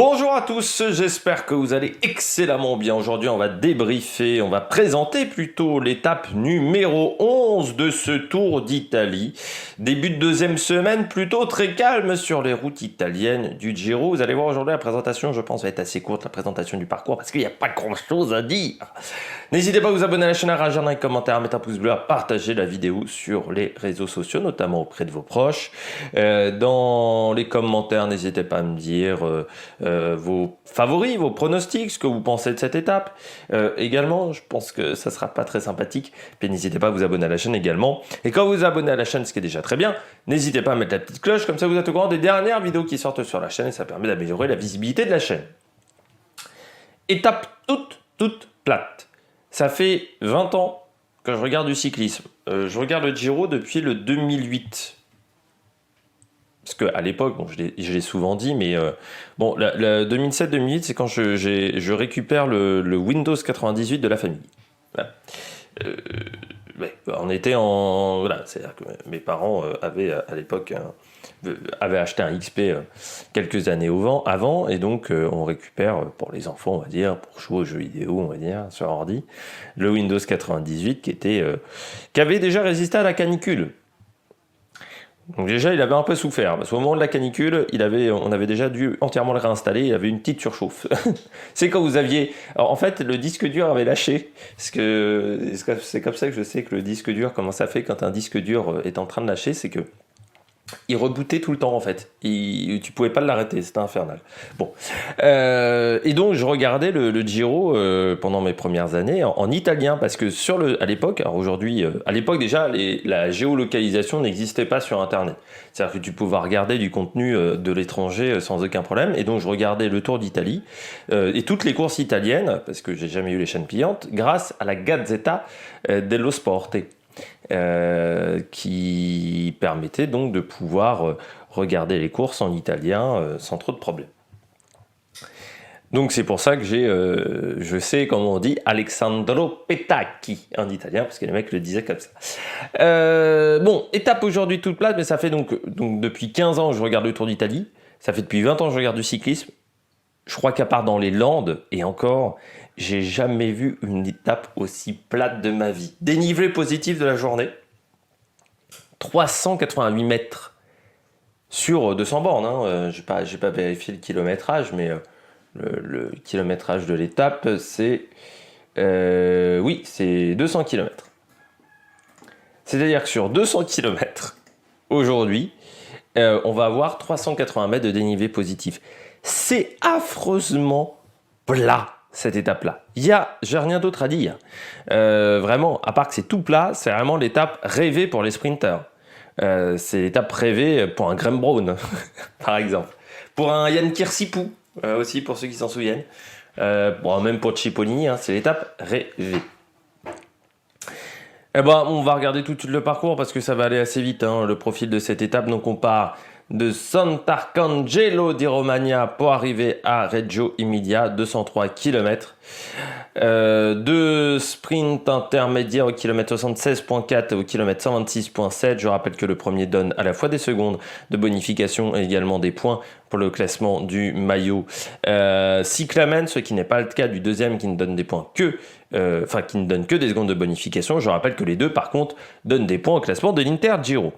Bonjour à tous, j'espère que vous allez excellemment bien. Aujourd'hui, on va débriefer, on va présenter plutôt l'étape numéro 11 de ce Tour d'Italie. Début de deuxième semaine, plutôt très calme sur les routes italiennes du Giro. Vous allez voir aujourd'hui la présentation, je pense, va être assez courte, la présentation du parcours, parce qu'il n'y a pas grand-chose à dire. N'hésitez pas à vous abonner à la chaîne, à réagir dans les commentaires, à mettre un pouce bleu, à partager la vidéo sur les réseaux sociaux, notamment auprès de vos proches. Dans les commentaires, n'hésitez pas à me dire vos favoris, vos pronostics, ce que vous pensez de cette étape. Également, je pense que ça sera pas très sympathique. Puis n'hésitez pas à vous abonner à la chaîne également. Et quand vous vous abonnez à la chaîne, ce qui est déjà très bien, n'hésitez pas à mettre la petite cloche, comme ça vous êtes au courant des dernières vidéos qui sortent sur la chaîne et ça permet d'améliorer la visibilité de la chaîne. Étape toute plate. Ça fait 20 ans que je regarde du cyclisme. Je regarde le Giro depuis le 2008. Parce qu'à l'époque, bon, je l'ai souvent dit, mais bon, la 2007-2008, c'est quand je récupère le Windows 98 de la famille. Voilà. Ouais, on était en... Voilà, c'est-à-dire que mes parents avaient, à l'époque, avaient acheté un XP quelques années avant, et donc on récupère, pour les enfants, on va dire, pour jouer aux jeux vidéo, on va dire, sur ordi, le Windows 98 qui avait déjà résisté à la canicule. Donc déjà, il avait un peu souffert, parce qu'au moment de la canicule, on avait déjà dû entièrement le réinstaller, il avait une petite surchauffe. C'est quand vous aviez... Alors, en fait, le disque dur avait lâché, parce que c'est comme ça que je sais que le disque dur, comment ça fait quand un disque dur est en train de lâcher, c'est que il rebootait tout le temps en fait. Tu pouvais pas l'arrêter, c'était infernal. Bon, et donc je regardais le Giro pendant mes premières années en italien parce que à l'époque, alors aujourd'hui, à l'époque déjà, la géolocalisation n'existait pas sur Internet. C'est-à-dire que tu pouvais regarder du contenu de l'étranger sans aucun problème. Et donc je regardais le Tour d'Italie et toutes les courses italiennes parce que j'ai jamais eu les chaînes payantes grâce à la Gazzetta dello Sport. Qui permettait donc de pouvoir regarder les courses en italien sans trop de problèmes. Donc c'est pour ça que je sais comment on dit Alessandro Petacchi en italien, parce que les mecs le disaient comme ça. Bon, étape aujourd'hui toute plate, mais ça fait donc depuis 15 ans que je regarde le Tour d'Italie, ça fait depuis 20 ans que je regarde du cyclisme. Je crois qu'à part dans les Landes, et encore, j'ai jamais vu une étape aussi plate de ma vie. Dénivelé positif de la journée, 388 mètres sur 200 bornes. Hein. J'ai pas vérifié le kilométrage, mais le kilométrage de l'étape, c'est... oui, c'est 200 km. C'est-à-dire que sur 200 km, aujourd'hui, on va avoir 380 mètres de dénivelé positif. C'est affreusement plat, cette étape-là. J'ai rien d'autre à dire. Vraiment, à part que c'est tout plat, c'est vraiment l'étape rêvée pour les sprinters. C'est l'étape rêvée pour un Graham Brown, par exemple. Pour un Yann Kirsipou, aussi, pour ceux qui s'en souviennent. Bon, même pour Cipollini, hein, c'est l'étape rêvée. Eh ben, on va regarder tout de suite le parcours parce que ça va aller assez vite, hein, le profil de cette étape. Donc, on part de Sant'Arcangelo di Romagna pour arriver à Reggio Emilia, 203 km. Deux sprints intermédiaires au km 76.4 et au km 126.7. Je rappelle que le premier donne à la fois des secondes de bonification et également des points pour le classement du maillot cyclamen, ce qui n'est pas le cas du deuxième qui ne donne des points qui ne donne que des secondes de bonification. Je rappelle que les deux, par contre, donnent des points au classement de l'Inter Giro.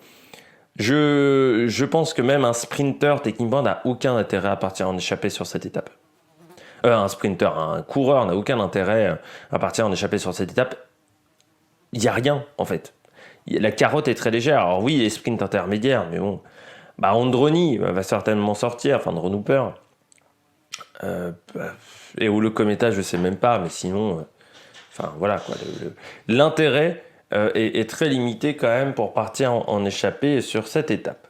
Je pense que même un sprinter, techniquement, n'a aucun intérêt à partir en échappée sur cette étape. Un coureur n'a aucun intérêt à partir en échappée sur cette étape. Il n'y a rien, en fait. La carotte est très légère. Alors oui, les sprints intermédiaires, mais bon. Bah, Androni va certainement sortir, enfin, Andro Hooper. Et où le Cometa, je sais même pas, mais sinon... Enfin, voilà, quoi. L'intérêt est très limité quand même pour partir en échappée sur cette étape.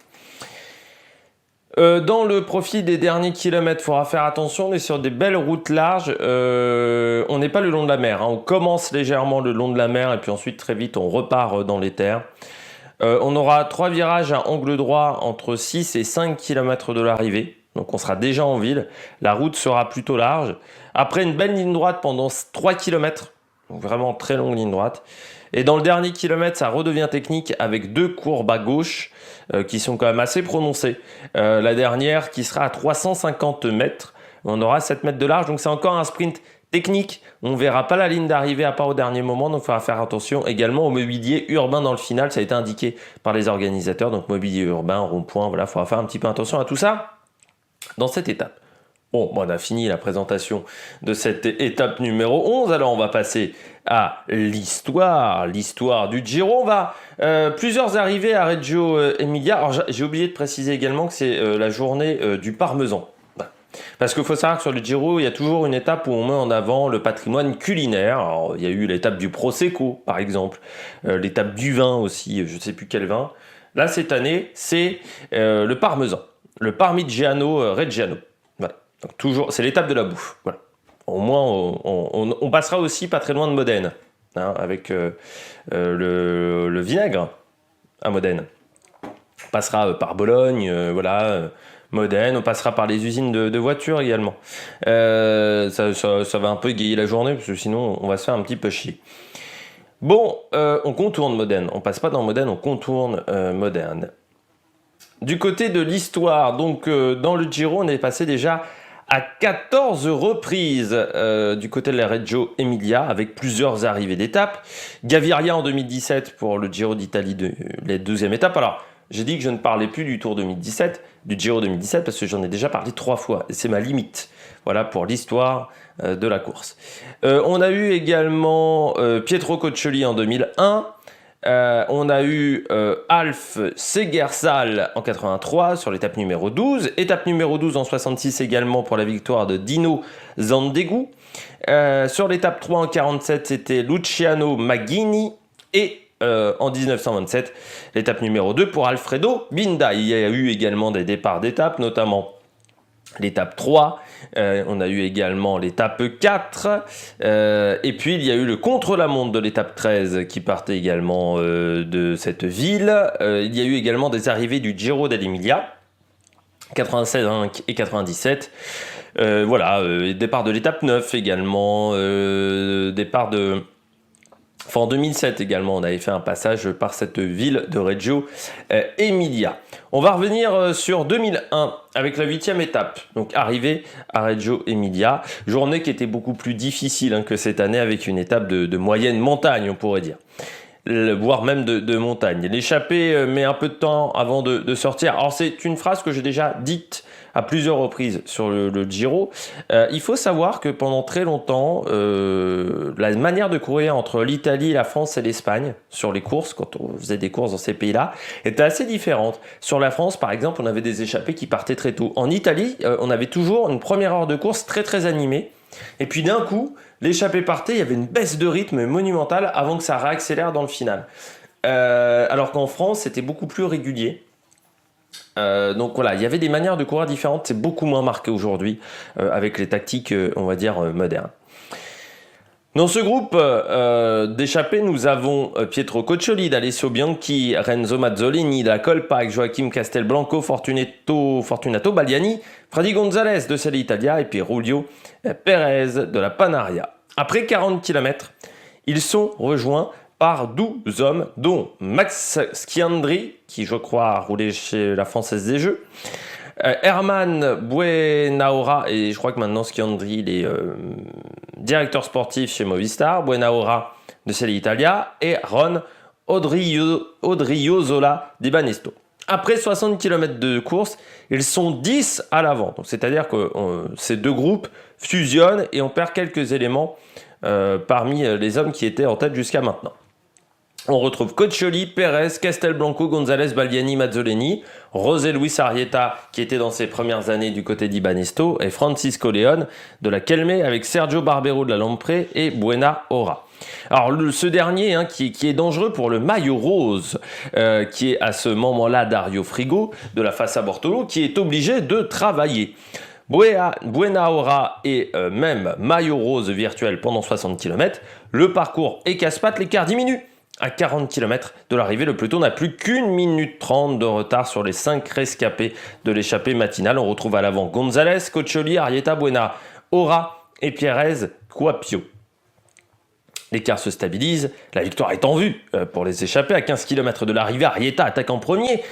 Dans le profil des derniers kilomètres, il faudra faire attention, on est sur des belles routes larges, on n'est pas le long de la mer, hein. On commence légèrement le long de la mer et puis ensuite très vite on repart dans les terres. On aura 3 virages à angle droit entre 6 et 5 km de l'arrivée, donc on sera déjà en ville, la route sera plutôt large. Après une belle ligne droite pendant 3 km, donc vraiment très longue ligne droite. Et dans le dernier kilomètre, ça redevient technique avec 2 courbes à gauche qui sont quand même assez prononcées. La dernière qui sera à 350 mètres On aura 7 mètres de large, donc c'est encore un sprint technique. On ne verra pas la ligne d'arrivée à part au dernier moment, donc il faudra faire attention également au mobilier urbain dans le final. Ça a été indiqué par les organisateurs, donc mobilier urbain, rond-point, voilà, il faudra faire un petit peu attention à tout ça dans cette étape. Bon, on a fini la présentation de cette étape numéro 11, alors on va passer à l'histoire du Giro. On va plusieurs arrivées à Reggio Emilia. Alors j'ai oublié de préciser également que c'est la journée du Parmesan. Parce qu'il faut savoir que sur le Giro, il y a toujours une étape où on met en avant le patrimoine culinaire. Alors, il y a eu l'étape du Prosecco, par exemple, l'étape du vin aussi, je ne sais plus quel vin. Là, cette année, c'est le Parmesan, le Parmigiano Reggiano. Voilà. Donc, toujours, c'est l'étape de la bouffe. Voilà. Au moins, on passera aussi pas très loin de Modène, hein, avec le vinaigre à Modène. On passera par Bologne, voilà. Modène, on passera par les usines de voitures également. Ça va un peu égayer la journée, parce que sinon, on va se faire un petit peu chier. Bon, on contourne Modène. On passe pas dans Modène, on contourne Modène. Du côté de l'histoire, donc dans le Giro, on est passé déjà à 14 reprises du côté de la Reggio Emilia, avec plusieurs arrivées d'étapes. Gaviria en 2017 pour le Giro d'Italie, la 12e étape. Alors, j'ai dit que je ne parlais plus du Tour 2017, du Giro 2017, parce que j'en ai déjà parlé 3 fois. Et c'est ma limite. Voilà pour l'histoire de la course. On a eu également Pietro Coccioli en 2001. On a eu Alf Segersal en 83 sur l'étape numéro 12. Étape numéro 12 en 66 également pour la victoire de Dino Zandegu. Sur l'étape 3 en 47, c'était Luciano Maghini. Et en 1927, l'étape numéro 2 pour Alfredo Binda. Il y a eu également des départs d'étapes, notamment l'étape 3, on a eu également l'étape 4, et puis il y a eu le contre-la-montre de l'étape 13 qui partait également de cette ville. Il y a eu également des arrivées du Giro dell'Emilia, 96 et 97. Voilà, départ de l'étape 9 également, départ de... Enfin, en 2007 également, on avait fait un passage par cette ville de Reggio Emilia. On va revenir sur 2001 avec la 8e étape. Donc, arrivée à Reggio Emilia. Journée qui était beaucoup plus difficile que cette année avec une étape de moyenne montagne, on pourrait dire. Voire même de montagne. L'échappée met un peu de temps avant de sortir. Alors, c'est une phrase que j'ai déjà dite à plusieurs reprises sur le Giro. Il faut savoir que pendant très longtemps, la manière de courir entre l'Italie, la France et l'Espagne sur les courses, quand on faisait des courses dans ces pays-là, était assez différente. Sur la France, par exemple, on avait des échappées qui partaient très tôt. En Italie, on avait toujours une première heure de course très très animée. Et puis d'un coup, l'échappée partait, il y avait une baisse de rythme monumentale avant que ça réaccélère dans le final. Alors qu'en France, c'était beaucoup plus régulier. Donc voilà, il y avait des manières de courir différentes, c'est beaucoup moins marqué aujourd'hui avec les tactiques, on va dire, modernes. Dans ce groupe d'échappés, nous avons Pietro Coccioli, d'Alessio Bianchi, Renzo Mazzolini, da Colpa avec Joachim Castelblanco, Fortunato Baldiani, Freddy González de Selle Italia et puis Julio Perez de la Panaria. Après 40 km, ils sont rejoints par 12 hommes, dont Max Schiandri, qui je crois a roulé chez la Française des Jeux, Herman Buenaora, et je crois que maintenant Schiandri il est directeur sportif chez Movistar, Buenaora de Selle Italia, et Ron Odriozola di Banesto. Après 60 km de course, ils sont 10 à l'avant. Donc, c'est-à-dire que ces deux groupes fusionnent et on perd quelques éléments parmi les hommes qui étaient en tête jusqu'à maintenant. On retrouve Coccioli, Perez, Castelblanco, González, Baldiani, Mazzolini, José Luis Arrieta qui était dans ses premières années du côté d'Ibanesto et Francisco León de la Kelme avec Sergio Barbero de la Lampre et Buenaora. Alors ce dernier qui est dangereux pour le maillot rose qui est à ce moment-là Dario Frigo de la Fassa Bortolo qui est obligé de travailler. Buenaora et même maillot rose virtuel pendant 60 km. Le parcours est casse-pattes, l'écart diminue. À 40 km de l'arrivée, le peloton n'a plus qu'1 minute 30 de retard sur les 5 rescapés de l'échappée matinale. On retrouve à l'avant González, Coccioli, Arrieta, Buenaora et Pérez Coapio. L'écart se stabilise, la victoire est en vue pour les échappés. À 15 km de l'arrivée, Arrieta attaque en premier.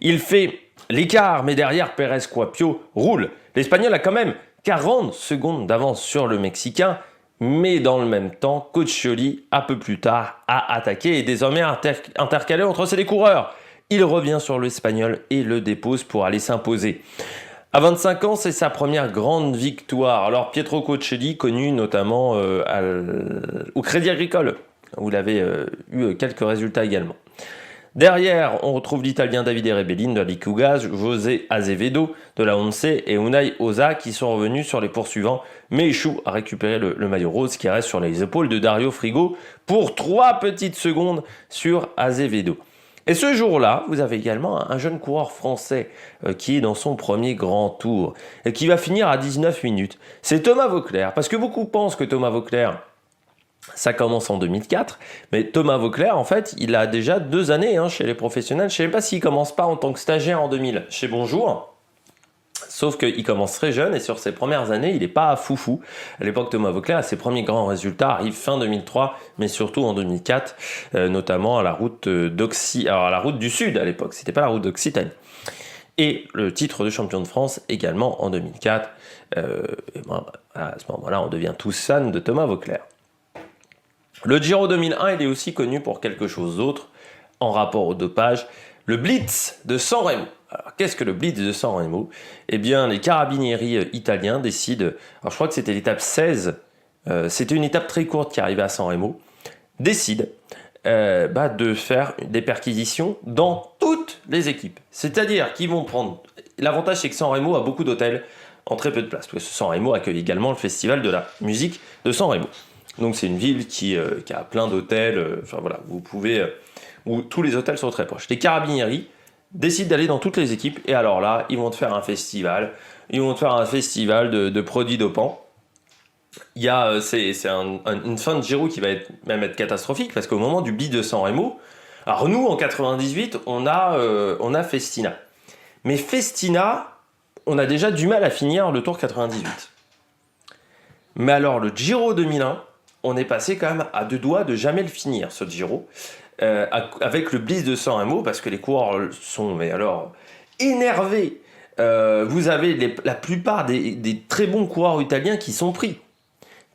Il fait l'écart, mais derrière, Pérez Coapio roule. L'Espagnol a quand même 40 secondes d'avance sur le Mexicain, mais dans le même temps, Coccioli, un peu plus tard, a attaqué et désormais intercalé entre ses deux coureurs. Il revient sur l'Espagnol et le dépose pour aller s'imposer. À 25 ans, c'est sa première grande victoire. Alors Pietro Coccioli, connu notamment au Crédit Agricole, où il avait eu quelques résultats également. Derrière, on retrouve l'Italien Davide Rebellin de la Liquigas, José Azevedo de la Once et Unai Oza qui sont revenus sur les poursuivants, mais échouent à récupérer le maillot rose qui reste sur les épaules de Dario Frigo pour 3 petites secondes sur Azevedo. Et ce jour-là, vous avez également un jeune coureur français qui est dans son premier grand tour et qui va finir à 19 minutes. C'est Thomas Voeckler, parce que beaucoup pensent que Thomas Voeckler, ça commence en 2004, mais Thomas Voeckler, en fait, il a déjà 2 années chez les professionnels. Je ne sais pas s'il commence pas en tant que stagiaire en 2000 chez Bonjour. Sauf qu'il commence très jeune et sur ses premières années, il n'est pas foufou. À l'époque, Thomas Voeckler, ses premiers grands résultats arrivent fin 2003, mais surtout en 2004, notamment à la route alors à la route du Sud à l'époque, c'était pas la route d'Occitanie. Et le titre de champion de France également en 2004. Et ben, à ce moment-là, on devient tous fans de Thomas Voeckler. Le Giro 2001, il est aussi connu pour quelque chose d'autre en rapport au dopage, le Blitz de San Remo. Alors, qu'est-ce que le Blitz de San Remo ? Eh bien, les carabinieri italiens décident, alors je crois que c'était l'étape 16, c'était une étape très courte qui arrivait à San Remo, décident de faire des perquisitions dans toutes les équipes. C'est-à-dire qu'ils vont prendre... L'avantage, c'est que San Remo a beaucoup d'hôtels en très peu de place, parce que San Remo accueille également le festival de la musique de San Remo. Donc c'est une ville qui a plein d'hôtels, où tous les hôtels sont très proches. Les carabinieri décident d'aller dans toutes les équipes, et alors là, ils vont te faire un festival. Ils vont te faire un festival de produits dopants. Il y a, c'est une fin de Giro qui va même être catastrophique, parce qu'au moment du Blitz de San Remo, alors nous, en 98, on a Festina. Mais Festina, on a déjà du mal à finir le Tour 98. Mais alors, le Giro 2001, on est passé quand même à 2 doigts de jamais le finir, ce Giro, avec le Blitz de San Remo, parce que les coureurs sont, mais alors, énervés. Vous avez la plupart des très bons coureurs italiens qui sont pris,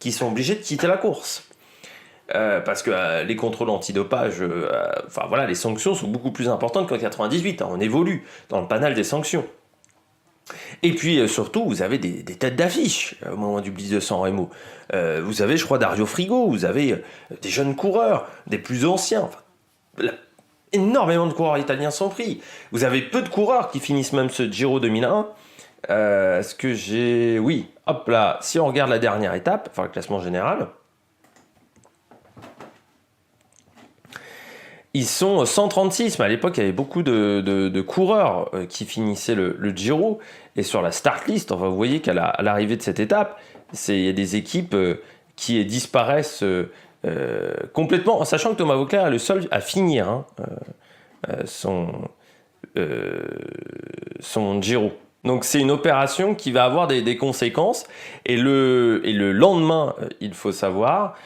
qui sont obligés de quitter la course. Parce que les contrôles antidopage, les sanctions sont beaucoup plus importantes qu'en 98. On évolue dans le panel des sanctions. Et puis surtout, vous avez des têtes d'affiche au moment du Blitz de San Remo. Vous avez, je crois, Dario Frigo, vous avez des jeunes coureurs, des plus anciens. Énormément de coureurs italiens sont pris. Vous avez peu de coureurs qui finissent même ce Giro 2001. Est-ce que j'ai... Oui, hop là, si on regarde la dernière étape, le classement général, ils sont 136, mais à l'époque, il y avait beaucoup de coureurs qui finissaient le Giro. Et sur la start list, vous voyez qu'à l'arrivée de cette étape, il y a des équipes qui disparaissent complètement, en sachant que Thomas Voeckler est le seul à finir son Giro. Donc c'est une opération qui va avoir des conséquences. Et le lendemain, il faut savoir,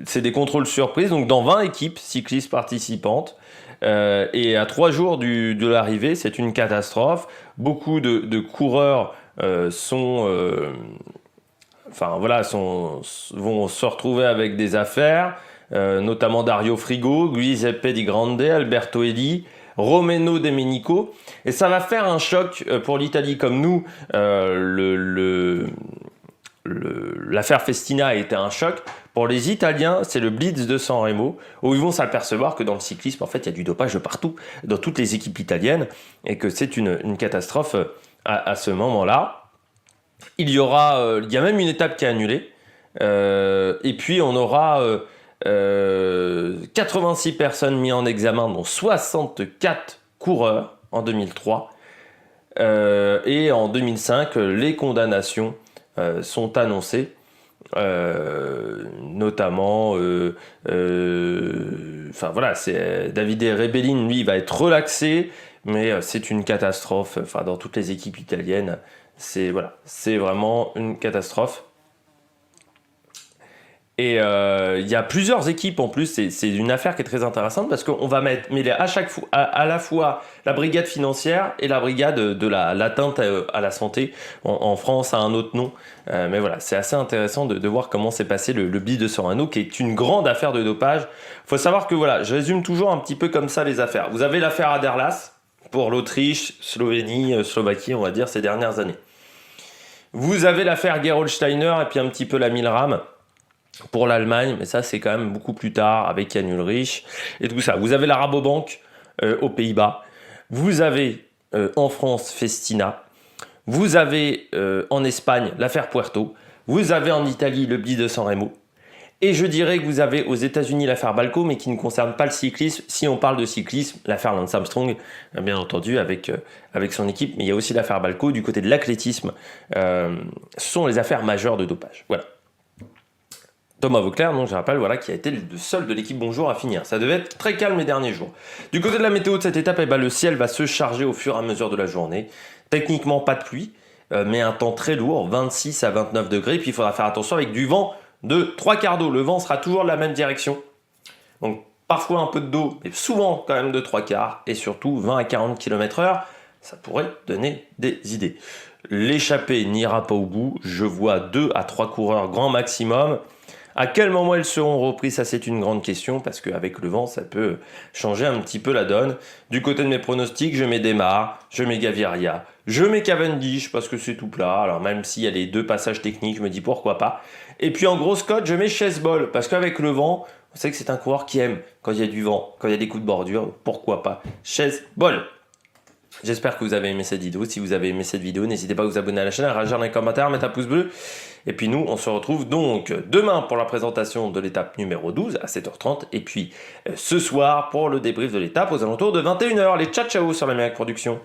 c'est des contrôles surprises, donc dans 20 équipes cyclistes participantes. Et à 3 jours de l'arrivée, c'est une catastrophe. Beaucoup de coureurs vont se retrouver avec des affaires, notamment Dario Frigo, Giuseppe Di Grande, Alberto Eli, Romeno Domenico. Et ça va faire un choc pour l'Italie comme nous. L'affaire Festina a été un choc. Pour les Italiens, c'est le Blitz de San Remo, où ils vont s'apercevoir que dans le cyclisme, en fait, il y a du dopage de partout, dans toutes les équipes italiennes, et que c'est une catastrophe à ce moment-là. Il y a même une étape qui est annulée, et puis on aura 86 personnes mises en examen, dont 64 coureurs en 2003, et en 2005, les condamnations sont annoncées. Notamment c'est Davide Rebellin, lui, il va être relaxé, mais c'est une catastrophe dans toutes les équipes italiennes. C'est vraiment une catastrophe. Et il y a plusieurs équipes en plus, c'est une affaire qui est très intéressante parce qu'on va mettre mêler à chaque fois, à la fois la brigade financière et la brigade de l'atteinte à la santé. En France, a un autre nom. Mais voilà, c'est assez intéressant de voir comment s'est passé le BI 201 qui est une grande affaire de dopage. Il faut savoir que voilà, je résume toujours un petit peu comme ça les affaires. Vous avez l'affaire Aderlas pour l'Autriche, Slovénie, Slovaquie, on va dire, ces dernières années. Vous avez l'affaire Gerolsteiner et puis un petit peu la Milram pour l'Allemagne, mais ça c'est quand même beaucoup plus tard avec Jan Ullrich et tout ça. Vous avez la Rabobank aux Pays-Bas, vous avez en France Festina, vous avez en Espagne l'affaire Puerto, vous avez en Italie le BI de San Remo, et je dirais que vous avez aux États-Unis l'affaire Balco, mais qui ne concerne pas le cyclisme. Si on parle de cyclisme, l'affaire Lance Armstrong, bien entendu, avec son équipe, mais il y a aussi l'affaire Balco du côté de l'athlétisme. Ce sont les affaires majeures de dopage. Voilà. Thomas Vauclair, non, je rappelle, voilà, qui a été le seul de l'équipe Bonjour à finir. Ça devait être très calme les derniers jours. Du côté de la météo de cette étape, le ciel va se charger au fur et à mesure de la journée. Techniquement, pas de pluie, mais un temps très lourd, 26 à 29 degrés. Puis il faudra faire attention avec du vent de 3/4 d'eau. Le vent sera toujours de la même direction. Donc parfois un peu d'eau, mais souvent quand même de 3/4. Et surtout 20 à 40 km/h. Ça pourrait donner des idées. L'échappée n'ira pas au bout. Je vois 2 à 3 coureurs grand maximum. À quel moment elles seront reprises, ça c'est une grande question, parce qu'avec le vent, ça peut changer un petit peu la donne. Du côté de mes pronostics, je mets Desmar, je mets Gaviria, je mets Cavendish, parce que c'est tout plat. Alors même s'il y a les 2 passages techniques, je me dis pourquoi pas. Et puis en grosse cote, je mets Chesbol, parce qu'avec le vent, on sait que c'est un coureur qui aime quand il y a du vent, quand il y a des coups de bordure, pourquoi pas. Chesbol. J'espère que vous avez aimé cette vidéo. Si vous avez aimé cette vidéo, n'hésitez pas à vous abonner à la chaîne, à réagir dans les commentaires, mettre un pouce bleu. Et puis nous, on se retrouve donc demain pour la présentation de l'étape numéro 12 à 7h30. Et puis ce soir pour le débrief de l'étape aux alentours de 21h. Allez, ciao ciao sur l'Amérique Production.